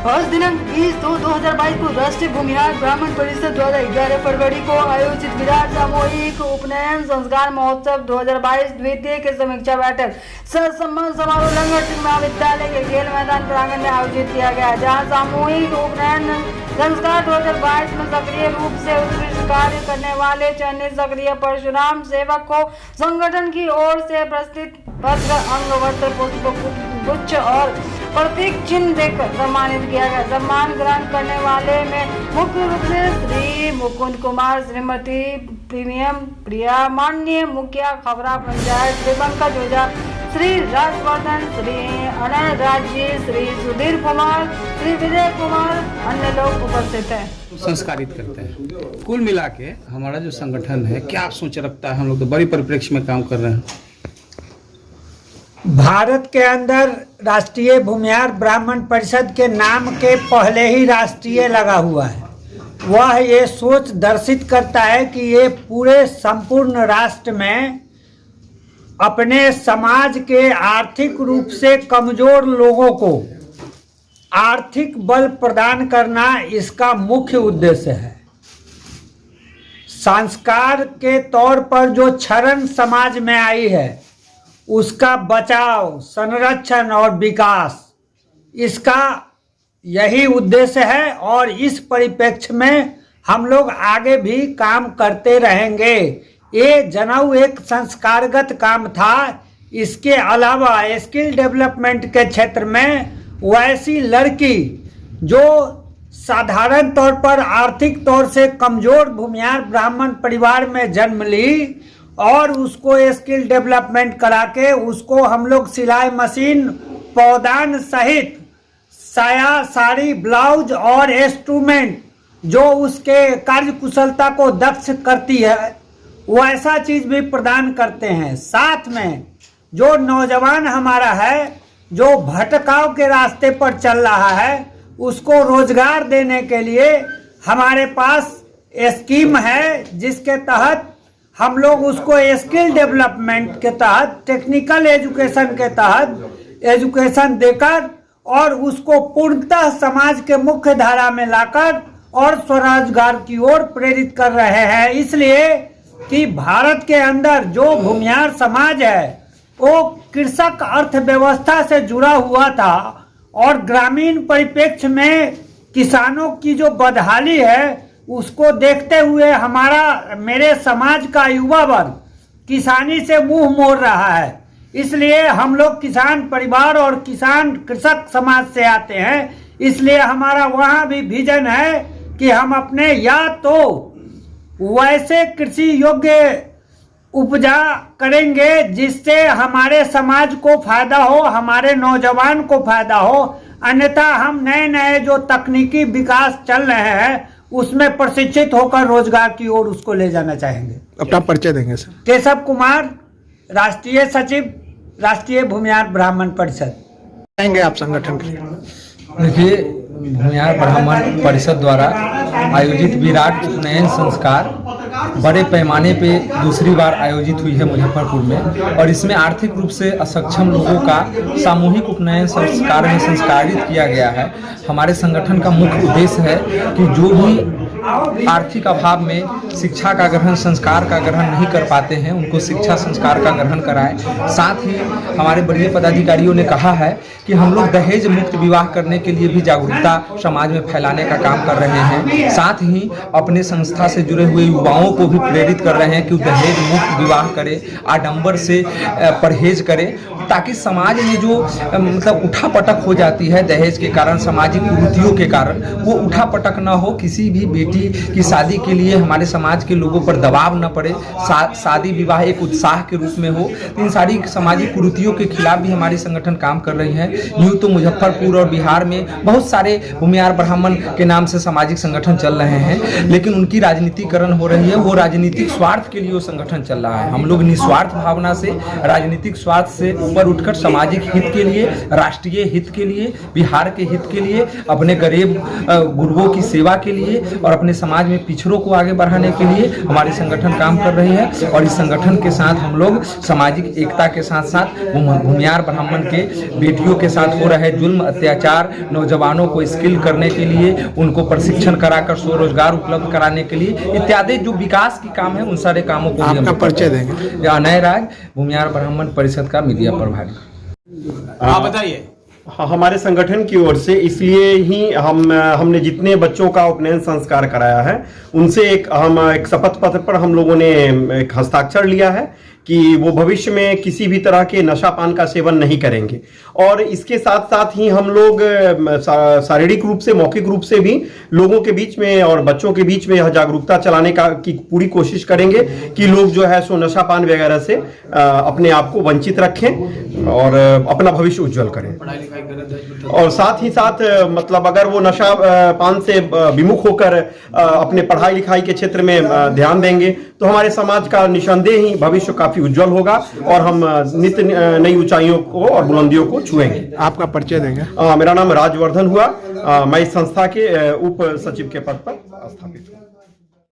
आज दिनांक 20/2/2022 को राष्ट्रीय भूमिहार ब्राह्मण परिषद द्वारा 11 फरवरी को आयोजित विराट सामूहिक उपनयन संस्कार महोत्सव 2022 द्वितीय की समीक्षा बैठक सम्मान समारोह लंगट महाविद्यालय के खेल मैदान प्रांगण में आयोजित किया गया, जहां सामूहिक उपनयन संस्कार 2022 में सक्रिय रूप से उत्कृष्ट कार्य करने वाले चयनित सक्रिय परशुराम सेवक को संगठन की ओर से प्रस्तुत पत्र, अंग वस्त्र, पुष्प गुच्छ और प्रतीक चिन्ह देकर सम्मानित किया गया। सम्मान ग्रहण करने वाले में मुख्य रूप से श्री मुकुंद कुमार, श्रीमती प्रीमियम प्रिया, माननीय मुखिया खबरा पंचायत श्री पंकज ओझा, श्री राजवर्धन, श्री अनल राज जी, श्री सुधीर कुमार, श्री विजय कुमार, अन्य लोग उपस्थित हैं। संस्कारित करते हैं। कुल मिला के हमारा जो संगठन है क्या सोच रखता है, हम लोग तो बड़ी परिप्रेक्ष्य में काम कर रहे हैं। भारत के अंदर राष्ट्रीय भूमिहार ब्राह्मण परिषद के नाम के पहले ही राष्ट्रीय लगा हुआ है। वह ये सोच दर्शित करता है कि ये पूरे संपूर्ण राष्ट्र में अपने समाज के आर्थिक रूप से कमजोर लोगों को आर्थिक बल प्रदान करना इसका मुख्य उद्देश्य है। संस्कार के तौर पर जो क्षरण समाज में आई है उसका बचाव, संरक्षण और विकास, इसका यही उद्देश्य है और इस परिप्रेक्ष्य में हम लोग आगे भी काम करते रहेंगे। ये जनेऊ एक संस्कारगत काम था। इसके अलावा स्किल डेवलपमेंट के क्षेत्र में वैसी लड़की जो साधारण तौर पर आर्थिक तौर से कमजोर भूमिहार ब्राह्मण परिवार में जन्म ली और उसको स्किल डेवलपमेंट करा के उसको हम लोग सिलाई मशीन, पौधान सहित साया, साड़ी, ब्लाउज और इंस्ट्रूमेंट जो उसके कार्य कुशलता को दक्ष करती है वैसा चीज भी प्रदान करते हैं। साथ में जो नौजवान हमारा है जो भटकाव के रास्ते पर चल रहा है उसको रोजगार देने के लिए हमारे पास स्कीम है, जिसके तहत हम लोग उसको स्किल डेवलपमेंट के तहत, टेक्निकल एजुकेशन के तहत एजुकेशन देकर और उसको पूर्णतः समाज के मुख्य धारा में लाकर और स्वरोजगार की ओर प्रेरित कर रहे हैं। इसलिए कि भारत के अंदर जो भूमिहार समाज है वो कृषक अर्थव्यवस्था से जुड़ा हुआ था और ग्रामीण परिप्रेक्ष्य में किसानों की जो बदहाली है उसको देखते हुए मेरे समाज का युवा वर्ग किसानी से मुंह मोड़ रहा है। इसलिए हम लोग किसान परिवार और कृषक समाज से आते हैं। इसलिए हमारा वहाँ भी विजन है कि हम अपने या तो वैसे कृषि योग्य उपजा करेंगे जिससे हमारे समाज को फायदा हो, हमारे नौजवान को फायदा हो, अन्यथा हम नए नए जो तकनीकी विकास चल रहे हैं उसमें प्रशिक्षित होकर रोजगार की ओर उसको ले जाना चाहेंगे। अपना परिचय देंगे सर। केशव कुमार, राष्ट्रीय सचिव, राष्ट्रीय भूमिहार ब्राह्मण परिषद। कहेंगे आप संगठन के लिए? देखिए, भूमिहार ब्राह्मण परिषद द्वारा आयोजित विराट उपनयन संस्कार बड़े पैमाने पे दूसरी बार आयोजित हुई है मुजफ्फरपुर में और इसमें आर्थिक रूप से असक्षम लोगों का सामूहिक उपनयन संस्कार में संस्कारित किया गया है। हमारे संगठन का मुख्य उद्देश्य है कि जो भी आर्थिक अभाव में शिक्षा का ग्रहण, संस्कार का ग्रहण नहीं कर पाते हैं उनको शिक्षा संस्कार का ग्रहण कराएं। साथ ही हमारे बड़े पदाधिकारियों ने कहा है कि हम लोग दहेज मुक्त विवाह करने के लिए भी जागरूकता समाज में फैलाने का काम कर रहे हैं। साथ ही अपने संस्था से जुड़े हुए युवाओं को भी प्रेरित कर रहे हैं कि दहेज मुक्त विवाह करें, आडंबर से परहेज करें, ताकि समाज में जो मतलब उठापटक हो जाती है दहेज के कारण, सामाजिक कुरीतियों के कारण, वो उठापटक न हो। किसी भी बेटी की शादी के लिए हमारे समाज के लोगों पर दबाव न पड़े, शादी विवाह एक उत्साह के रूप में हो। इन सारी सामाजिक कुरीतियों के खिलाफ भी हमारी संगठन काम कर रही है। यूँ तो मुजफ्फरपुर और बिहार में बहुत सारे भूमिहार ब्राह्मण के नाम से सामाजिक संगठन चल रहे हैं, लेकिन उनकी राजनीतिकरण हो रही है। वो राजनीतिक स्वार्थ के लिए वो संगठन चल रहा है। हम लोग निस्वार्थ भावना से, राजनीतिक स्वार्थ से ऊपर उठकर सामाजिक हित के लिए, राष्ट्रीय हित के लिए, बिहार के हित के लिए, अपने गरीब गुरुओं की सेवा के लिए और अपने अपने समाज में पिछड़ों को आगे बढ़ाने के लिए हमारी संगठन काम कर रही है। और इस संगठन के साथ हम लोग सामाजिक एकता के साथ साथ भूमिहार ब्राह्मण के बेटियों के साथ हो रहे जुल्म अत्याचार, नौजवानों को स्किल करने के लिए, उनको प्रशिक्षण कराकर स्वरोजगार उपलब्ध कराने के लिए इत्यादि जो विकास के काम है उन सारे कामों को आपका परिचय देंगे। अनय राज, भूमिहार ब्राह्मण परिषद का मीडिया प्रभारी। आप बताइए। हमारे संगठन की ओर से इसलिए ही हमने जितने बच्चों का उपनयन संस्कार कराया है उनसे हम एक शपथ पत्र पर हम लोगों ने एक हस्ताक्षर लिया है कि वो भविष्य में किसी भी तरह के नशा पान का सेवन नहीं करेंगे। और इसके साथ साथ ही हम लोग शारीरिक रूप से, मौखिक रूप से भी लोगों के बीच में और बच्चों के बीच में यह जागरूकता चलाने की पूरी कोशिश करेंगे कि लोग जो है सो नशा पान वगैरह से अपने आप को वंचित रखें और अपना भविष्य उज्जवल करें। और साथ ही साथ मतलब अगर वो नशा पान से विमुख होकर अपने पढ़ाई लिखाई के क्षेत्र में ध्यान देंगे तो हमारे समाज का निसंदेह ही भविष्य काफी उज्जवल होगा और हम नित्य नई ऊंचाइयों को और बुलंदियों को छुएंगे। आपका परिचय देंगे। मेरा नाम राजवर्धन हुआ। मैं इस संस्था के उप सचिव के पद पर स्थापित हूँ।